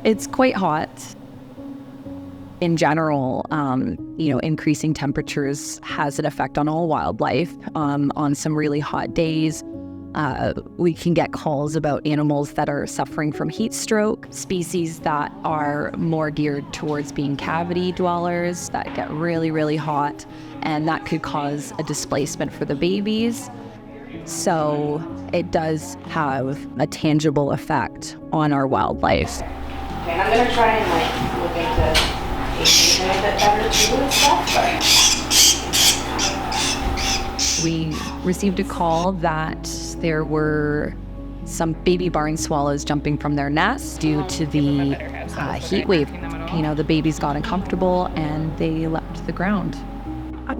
It's quite hot. In general, increasing temperatures has an effect on all wildlife. On some really hot days, we can get calls about animals that are suffering from heat stroke, species that are more geared towards being cavity dwellers that get really, really hot, and that could cause a displacement for the babies. So it does have a tangible effect on our wildlife. Okay, and I'm gonna try and look into tasting a bit better too and stuff, We received a call that there were some baby barn swallows jumping from their nests due to the heat wave. The babies got uncomfortable and they leapt to the ground.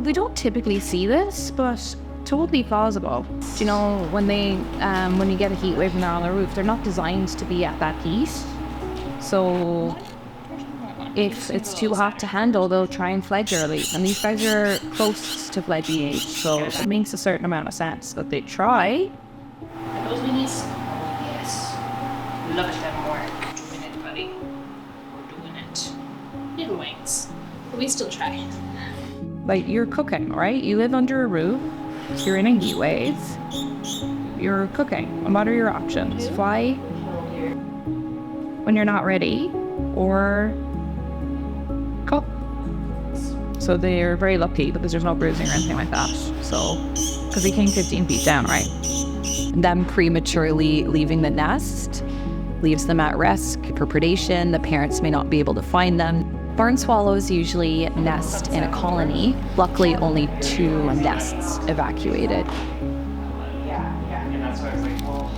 We don't typically see this, but totally plausible. When you get a heat wave and they're on the roof, they're not designed to be at that heat. So if it's too hot to handle, they'll try and fledge early. And these guys are close to fledging age, so it makes a certain amount of sense that they try. those minis? Yes. Look at them work. Doing it, buddy. We're doing it. Little wings. But we still try. Like, you're cooking, right? You live under a roof. You're in a heat wave. You're cooking. What are your options? Fly when you're not ready, or cook. So they're very lucky because there's no bruising or anything like that. So, because they came 15 feet down, right? Them prematurely leaving the nest leaves them at risk for predation. The parents may not be able to find them. Barn swallows usually nest in a colony. Luckily, only 2 nests evacuated. And that's why I was like, well.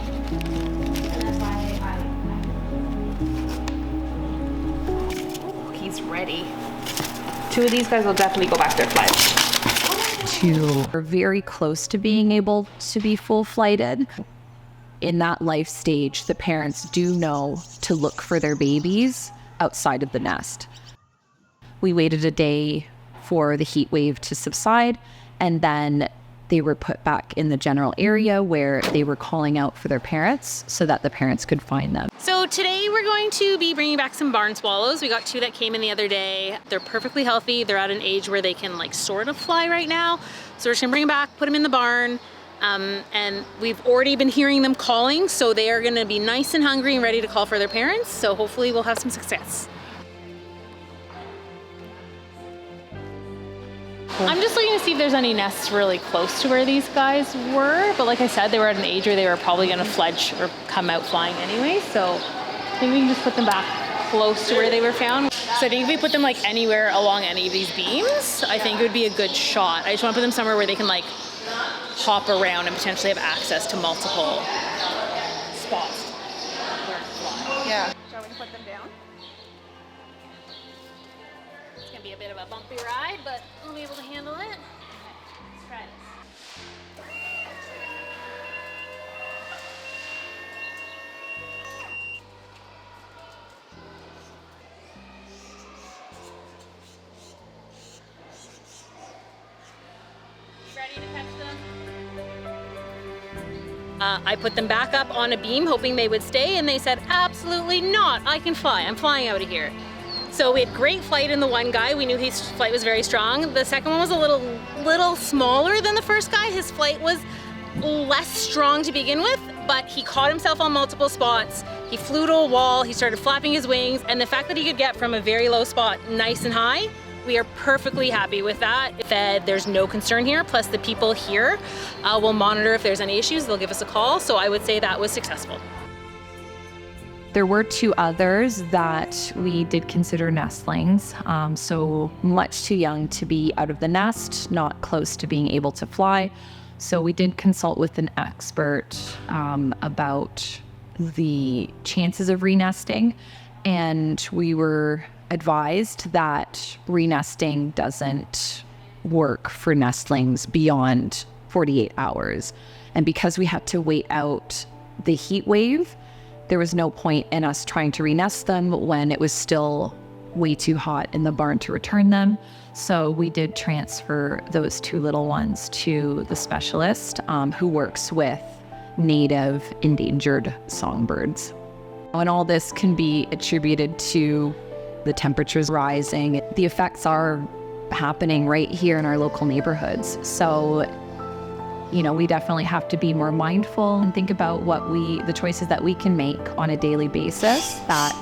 He's ready. 2 of these guys will definitely go back to their fledge. Are very close to being able to be full flighted. In that life stage, the parents do know to look for their babies outside of the nest. We waited a day for the heat wave to subside, and then they were put back in the general area where they were calling out for their parents so that the parents could find them. So today we're going to be bringing back some barn swallows. We got 2 that came in the other day. They're perfectly healthy. They're at an age where they can sort of fly right now. So we're just gonna bring them back, put them in the barn. And we've already been hearing them calling, so they are gonna be nice and hungry and ready to call for their parents. So hopefully we'll have some success. I'm just looking to see if there's any nests really close to where these guys were. But like I said, they were at an age where they were probably gonna fledge or come out flying anyway. So I think we can just put them back close to where they were found. So I think if we put them anywhere along any of these beams, I think it would be a good shot. I just wanna put them somewhere where they can hop around and potentially have access to multiple spots. Yeah. Shall we put them down? It's gonna be a bit of a bumpy ride, but we'll be able to handle it. Let's try this. Ready to catch them? I put them back up on a beam hoping they would stay, and they said, absolutely not, I can fly, I'm flying out of here. So we had great flight in the one guy. We knew his flight was very strong. The second one was a little smaller than the first guy. His flight was less strong to begin with, but he caught himself on multiple spots. He flew to a wall, he started flapping his wings, and the fact that he could get from a very low spot nice and high, we are perfectly happy with that. There's no concern here, plus the people here will monitor if there's any issues, they'll give us a call, so I would say that was successful. There were 2 others that we did consider nestlings, so much too young to be out of the nest, not close to being able to fly. So we did consult with an expert about the chances of renesting, and we were advised that renesting doesn't work for nestlings beyond 48 hours. And because we had to wait out the heat wave, there was no point in us trying to renest them when it was still way too hot in the barn to return them. So we did transfer those 2 little ones to the specialist who works with native endangered songbirds. And all this can be attributed to the temperatures rising. The effects are happening right here in our local neighborhoods. So, we definitely have to be more mindful and think about the choices that we can make on a daily basis that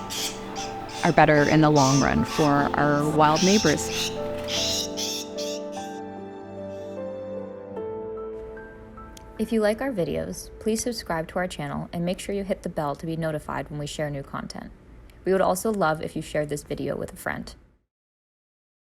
are better in the long run for our wild neighbors. If you like our videos, please subscribe to our channel and make sure you hit the bell to be notified when we share new content. We would also love if you shared this video with a friend.